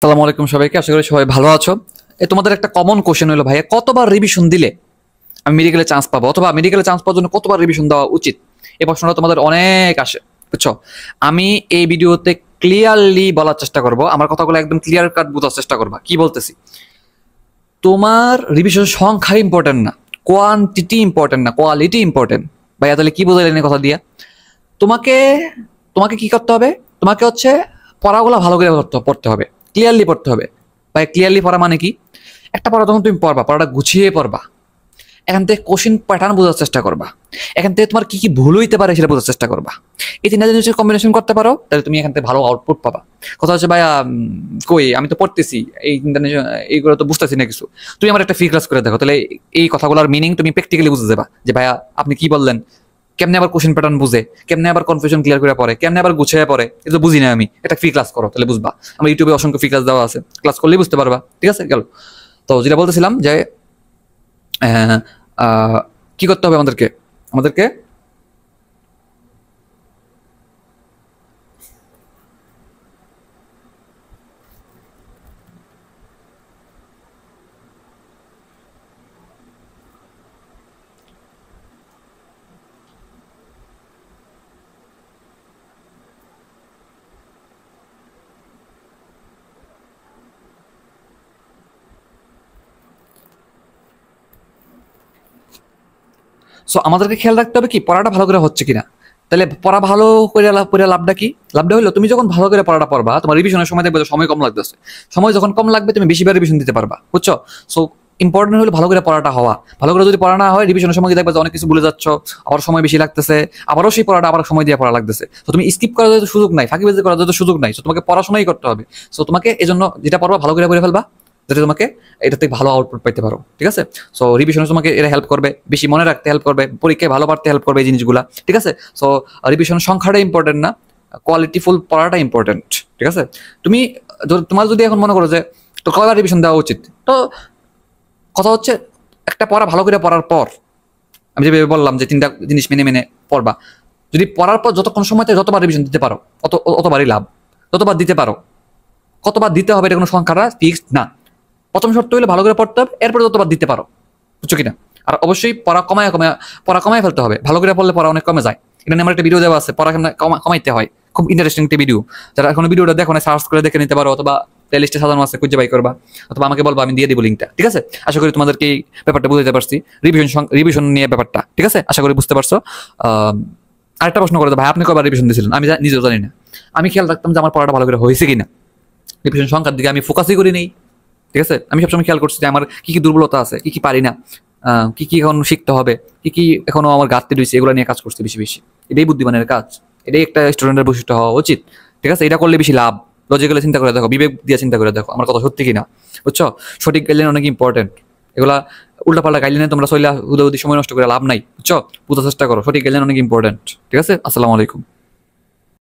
আসসালামু আলাইকুম সবাইকে, আশা করি সবাই ভালো আছো। তোমাদের একটা কমন কোশ্চেন হলো, ভাইয়া কতবার রিভিশন দিলে আমি মেডিকেলে চান্স পাবো, অথবা মেডিকেলে চান্স পাওয়ার জন্য কতবার রিভিশন দেওয়া উচিত? এই প্রশ্নটা তোমাদের অনেক আসে, বুঝছো? আমি এই ভিডিওতে ক্লিয়ারলি বলার চেষ্টা করব, আমার কথাগুলো একদম ক্লিয়ার কাট বোঝার চেষ্টা করবা কি বলতেছি। তোমার রিভিশন সংখ্যা ইম্পর্টেন্ট না, কোয়ান্টিটি ইম্পর্টেন্ট না, কোয়ালিটি ইম্পর্টেন্ট। ভাইয়া তাহলে কি বোঝাইলেন এই কথা দিয়া? তোমাকে তোমাকে কি করতে হবে? তোমাকে হচ্ছে পড়াগুলো ভালো করে পড়তে হবে, ক্লিয়ারলি পড়তে হবে। ভাই ক্লিয়ারলি পড়া মানে কি? একটা পড়া যখন তুমি পড়বা, পড়াটা গুছিয়ে পড়বা। এখান থেকে কোশ্চিন প্যাটার্ন বোঝার চেষ্টা করবা। এখান থেকে তোমার কি কি ভুল হইতে পারে সেটা বোঝার চেষ্টা করবা। এই তিনটা জিনিসের কম্বিনেশন করতে পারো, তাহলে তুমি এখান থেকে ভালো আউটপুট পাবা। কথা হচ্ছে ভাইয়া কই আমি তো পড়তেছি, এই তিনটা এইগুলো তো বুঝতেছি না কিছু। তুমি আমার একটা ফ্রি ক্লাস করে দেখো, তাহলে এই কথাগুলোর মিনিং তুমি প্র্যাকটিক্যালি বুঝে যাবা যে ভাইয়া আপনি কি বললেন, কেমনে আবার কোশ্চেন প্যাটার্ন বুঝে, কেমনে আবার কনফিউশন ক্লিয়ার করে পড়ে, কেমনে আবার গুছিয়ে পড়ে, এটা বুঝি না আমি। এটা ফ্রি ক্লাস করো, তাহলে বুঝবা। আমার ইউটিউবে অসংখ্য ফ্রি ক্লাস দেওয়া আছে, ক্লাস করলেই বুঝতে পারবা। ঠিক আছে, গেল। তো যেটা বলতেছিলাম যে আহ, আহ, কি করতে হবে আমাদেরকে আমাদেরকে আমাদেরকে খেয়াল রাখতে হবে কি পড়াটা ভালো করে হচ্ছে কিনা। তাহলে পড়া ভালো করে করে লাভটা কি? লাভটা হলো তুমি যখন ভালো করে পড়াটা পড়বা, তোমার রিভিশনের সময় দেখবে যে সময় কম লাগতেছে। সময় যখন কম লাগবে তুমি বেশিবার রিভিশন দিতে পারবা, বুঝছো? সো ইম্পর্টেন্ট হলো ভালো করে পড়াটা হওয়া। ভালো করে যদি পড়া না হয়, রিভিশনের সময় দেখবে যে অনেক কিছু ভুলে যাচ্ছ, আবার সময় বেশি লাগতেছে, আবারও সেই পড়াটা আবার সময় দিয়ে পড়া লাগতেছে। তো তুমি স্কিপ করার যত সুযোগ নাই, ফাঁকিবাজি করার যত সুযোগ নাই। সো তোমাকে পড়াশোনাই করতে হবে। সো তোমাকে এই জন্য যেটা পড়বা ভালো করে ফেলবা, যাতে তোমাকে এটা থেকে ভালো আউটপুট পাইতে পারো। ঠিক আছে? সো রিভিশনে তোমাকে এটা হেল্প করবে, বেশি মনে রাখতে হেল্প করবে, পরীক্ষায় ভালো পারতে হেল্প করবে এই জিনিসগুলা। ঠিক আছে? সো রিভিশন সংখ্যাটা ইম্পর্টেন্ট না, কোয়ালিটিফুল পড়াটা ইম্পর্টেন্ট। ঠিক আছে? তুমি তোমার যদি এখন মনে করো যে তো কয়বার রিভিশন দেওয়া উচিত, তো কথা হচ্ছে একটা পড়া ভালো করে পড়ার পর, আমি যেভাবে বললাম যে তিনটা জিনিস মেনে মেনে পড়বা, যদি পড়ার পর যতক্ষণ সময়তে যতবার রিভিশন দিতে পারো অতবারই লাভ। যতবার দিতে পারো, কতবার দিতে হবে এটা কোনো সংখ্যাটা ফিক্সড না। প্রথম শর্ত হলে ভালো করে পড়তে হবে, এরপরে যতবার দিতে পারো, বুঝছো কিনা? আর অবশ্যই পড়া কমায় ফেলতে হবে। ভালো করে পড়লে পড়া অনেক কমে যায়। এটা নিয়ে আমার একটা ভিডিও দেওয়া আছে, পড়া কেমন কমাইতে হয়, খুব ইন্টারেস্টিং একটা ভিডিও। যারা এখন ভিডিওটা দেখো না, সার্চ করে দেখে নিতে পারো, অথবা প্লে লিস্টে সাজানো আছে, খুঁজে বাই করবা, অথবা আমাকে বলবো, আমি দিয়ে দিব লিঙ্কটা। ঠিক আছে? আশা করি তোমাদেরকে এই ব্যাপারটা বুঝতে পারছি, রিভিশন নিয়ে ব্যাপারটা। ঠিক আছে, আশা করি বুঝতে পারছো। আরেকটা প্রশ্ন করে, ভাই আপনি কবার রিভিশন দিয়েছিলেন? আমি নিজেও জানি না। আমি খেয়াল রাখতাম যে আমার পড়াটা ভালো করে হয়েছে কিনা, রিভিশন সংখ্যার দিকে আমি ফোকাসই করি নেই। ঠিক আছে? আমি সবসময় খেয়াল করছি যে আমার কি কি দুর্বলতা আছে, কি কি পারি না, কি কি এখন শিখতে হবে, কি কি এখনো আমার ঘাটতি রয়েছে, এগুলো নিয়ে কাজ করছি বেশি বেশি। এটাই বুদ্ধিমানের কাজ, এটাই একটা স্টুডেন্টের বৈশিষ্ট্য হওয়া উচিত। ঠিক আছে? এটা করলে বেশি লাভ। লজিক্যালি চিন্তা করে দেখো, বিবেক দিয়ে চিন্তা করে দেখো আমার কথা সত্যি কিনা, বুঝছো? সঠিক গাইডলাইন অনেক ইম্পর্টেন্ট। এগুলা উল্টাপাল্টা গাইডলাইনে তোমরা চলে হুদাহুদি সময় নষ্ট করে লাভ নাই, বুঝছো? বুঝার চেষ্টা করো, সঠিক গাইডলাইন অনেক ইম্পর্টেন্ট। ঠিক আছে? আসসালামু আলাইকুম।